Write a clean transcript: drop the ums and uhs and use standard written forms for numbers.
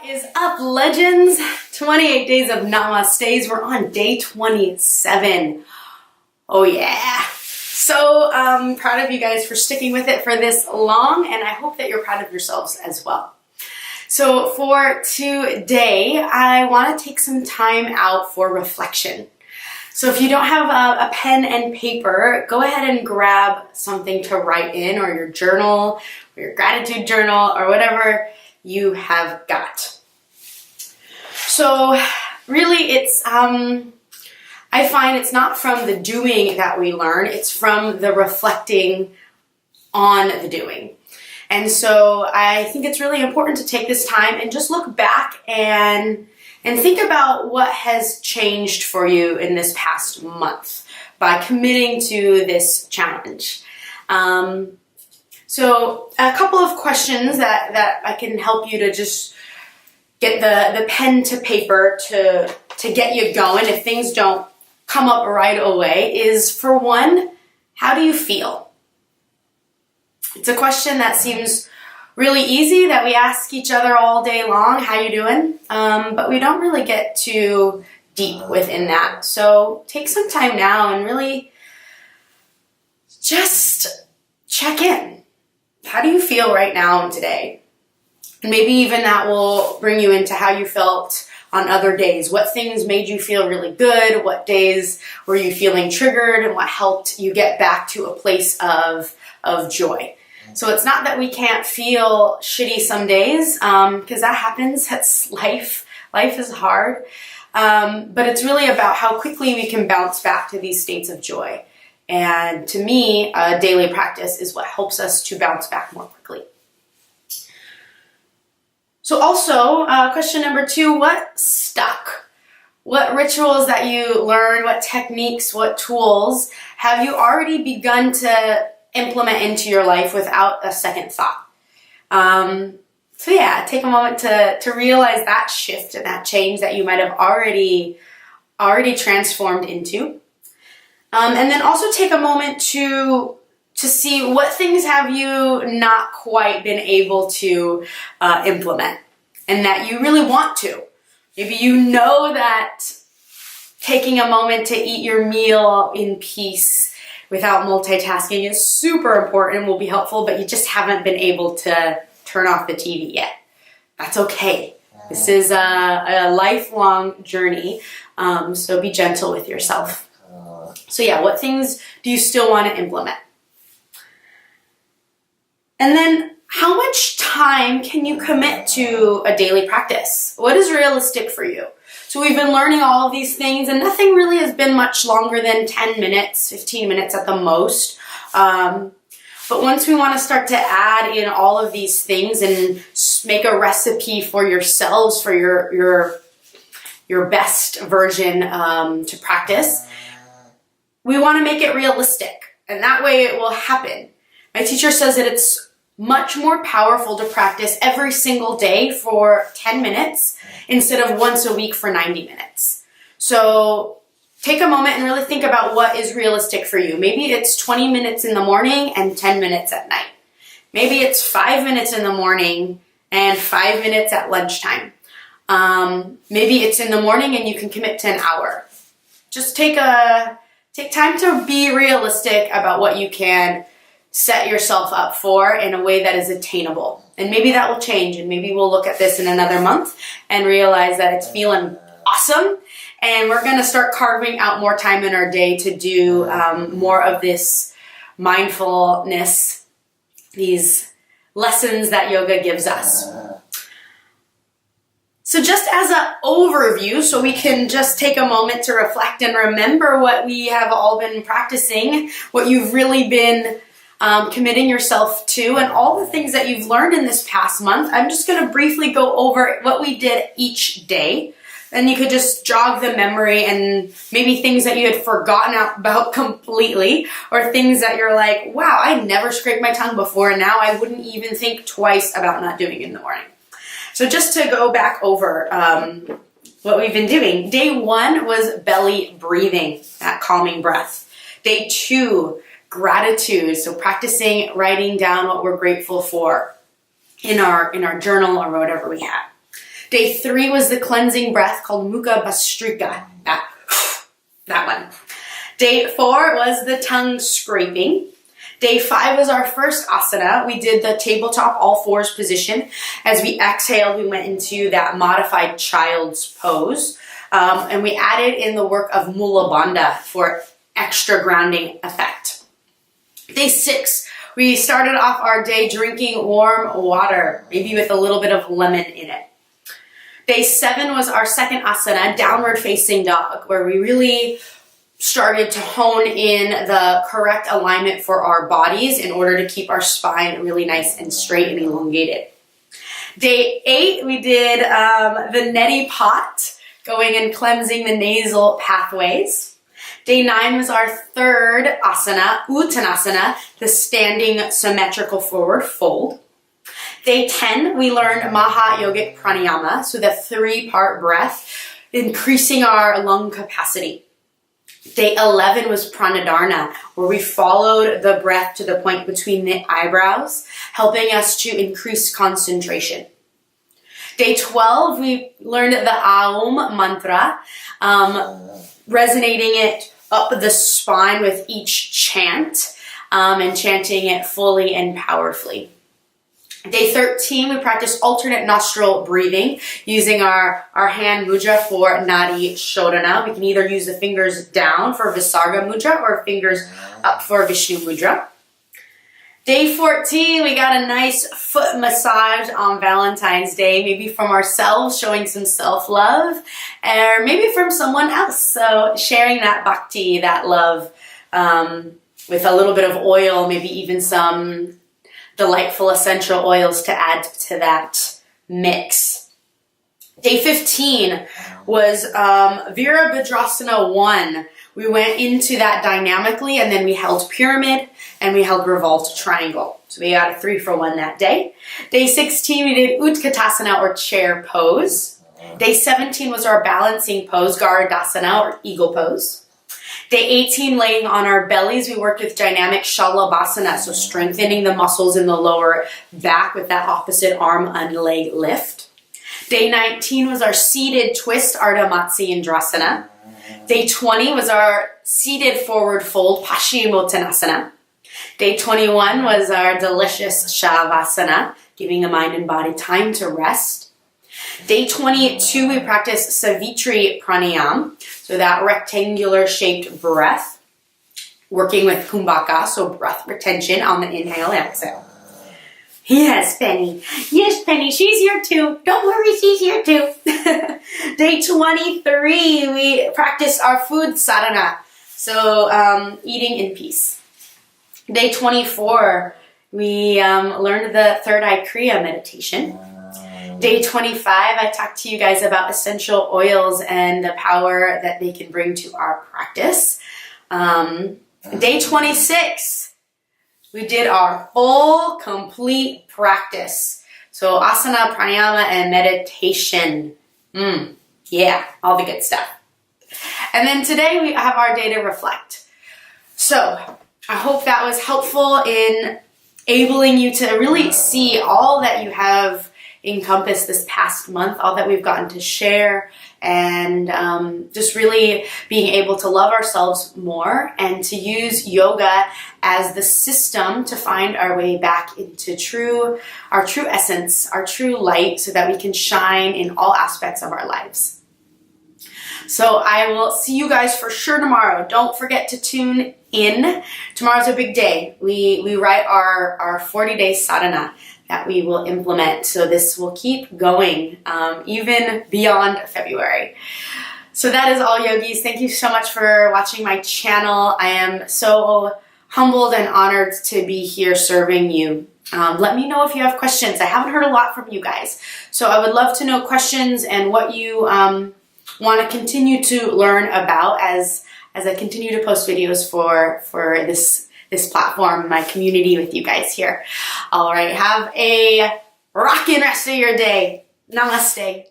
Is up, legends? 28 days of namastes. We're on day 27. Oh yeah. So proud of you guys for sticking with it for this long, and I hope that you're proud of yourselves as well. So for today, I want to take some time out for reflection. So if you don't have a pen and paper, go ahead and grab something to write in, or your journal, or your gratitude journal, or whatever you have got. So really it's, I find it's not from the doing that we learn, it's from the reflecting on the doing. And so I think it's really important to take this time and just look back and think about what has changed for you in this past month by committing to this challenge. So a couple of questions that I can help you to just get the pen to paper to get you going if things don't come up right away is, for one, how do you feel? It's a question that seems really easy, that we ask each other all day long, how you doing? But we don't really get too deep within that. So take some time now and really just check in. How do you feel right now and today? And maybe even that will bring you into how you felt on other days. What things made you feel really good? What days were you feeling triggered? And what helped you get back to a place of joy? So it's not that we can't feel shitty some days, because that happens. That's life. Life is hard. But it's really about how quickly we can bounce back to these states of joy. And to me, a daily practice is what helps us to bounce back more quickly. So also, question number 2, what stuck? What rituals that you learned, what techniques, what tools have you already begun to implement into your life without a second thought? So yeah, take a moment to realize that shift and that change that you might have already transformed into. And then also take a moment to see what things have you not quite been able to implement, and that you really want to. Maybe you know that taking a moment to eat your meal in peace without multitasking is super important and will be helpful, but you just haven't been able to turn off the TV yet. That's okay. This is a lifelong journey, so be gentle with yourself. So yeah, what things do you still want to implement? And then how much time can you commit to a daily practice? What is realistic for you? So we've been learning all of these things, and nothing really has been much longer than 10 minutes, 15 minutes at the most. But once we want to start to add in all of these things and make a recipe for yourselves, for your best version to practice, we want to make it realistic, and that way it will happen. My teacher says that it's much more powerful to practice every single day for 10 minutes instead of once a week for 90 minutes. So take a moment and really think about what is realistic for you. Maybe it's 20 minutes in the morning and 10 minutes at night. Maybe it's 5 minutes in the morning and 5 minutes at lunchtime. Maybe it's in the morning and you can commit to an hour. Just take time to be realistic about what you can set yourself up for in a way that is attainable. And maybe that will change, and maybe we'll look at this in another month and realize that it's feeling awesome, and we're going to start carving out more time in our day to do more of this mindfulness, these lessons that yoga gives us. So just as an overview, so we can just take a moment to reflect and remember what we have all been practicing, what you've really been committing yourself to, and all the things that you've learned in this past month. I'm just going to briefly go over what we did each day. And you could just jog the memory, and maybe things that you had forgotten about completely, or things that you're like, wow, I never scraped my tongue before, and now I wouldn't even think twice about not doing it in the morning. So just to go back over what we've been doing. Day 1 was belly breathing, that calming breath. Day 2, gratitude. So practicing writing down what we're grateful for in our journal or whatever we have. Day 3 was the cleansing breath called Mukha Bhastrika. That one. Day 4 was the tongue scraping. Day 5 was our first asana. We did the tabletop all fours position. As we exhaled, we went into that modified child's pose. And we added in the work of Mula Bandha for extra grounding effect. Day 6, we started off our day drinking warm water, maybe with a little bit of lemon in it. Day 7 was our second asana, downward facing dog, where we really started to hone in the correct alignment for our bodies in order to keep our spine really nice and straight and elongated. Day 8, we did the neti pot, going and cleansing the nasal pathways. Day 9 was our third asana, Uttanasana, the standing symmetrical forward fold. Day 10, we learned Maha Yogic Pranayama, so the 3-part breath, increasing our lung capacity. Day 11 was Pranadharana, where we followed the breath to the point between the eyebrows, helping us to increase concentration. Day 12, we learned the Aum mantra, resonating it up the spine with each chant, and chanting it fully and powerfully. Day 13, we practiced alternate nostril breathing using our hand mudra for Nadi Shodhana. We can either use the fingers down for Visarga mudra or fingers up for Vishnu mudra. Day 14, we got a nice foot massage on Valentine's Day, maybe from ourselves, showing some self-love, or maybe from someone else. So sharing that bhakti, that love, with a little bit of oil, maybe even some delightful essential oils to add to that mix. Day 15 was Virabhadrasana 1. We went into that dynamically, and then we held pyramid and we held revolved triangle. So we got a 3-for-1 that day. Day 16, we did Utkatasana or chair pose. Day 17 was our balancing pose, Garudasana or eagle pose. Day 18, laying on our bellies, we worked with dynamic Shalabhasana, so strengthening the muscles in the lower back with that opposite arm and leg lift. Day 19 was our seated twist, Ardha Matsyendrasana. Day 20 was our seated forward fold, Paschimottanasana. Day 21 was our delicious Shavasana, giving the mind and body time to rest. Day 22, we practiced Savitri Pranayam, so that rectangular shaped breath, working with Kumbhaka, so breath retention on the inhale and exhale. Yes, Penny. Yes, Penny. She's here too. Don't worry, she's here too. Day 23, we practiced our food sadhana. So eating in peace. Day 24, we learned the third eye kriya meditation. Day 25, I talked to you guys about essential oils and the power that they can bring to our practice. Day 26, we did our full, complete practice. So asana, pranayama, and meditation. Yeah, all the good stuff. And then today we have our day to reflect. So I hope that was helpful in enabling you to really see all that you have encompassed this past month, all that we've gotten to share, and just really being able to love ourselves more and to use yoga as the system to find our way back into our true essence, our true light, so that we can shine in all aspects of our lives. So I will see you guys for sure tomorrow. Don't forget to tune in. Tomorrow's a big day. We write our 40-day sadhana that we will implement. So this will keep going even beyond February. So that is all, yogis. Thank you so much for watching my channel. I am so humbled and honored to be here serving you. Let me know if you have questions. I haven't heard a lot from you guys. So I would love to know questions and what you want to continue to learn about as I continue to post videos for this platform, my community with you guys here. All right, have a rockin' rest of your day. Namaste.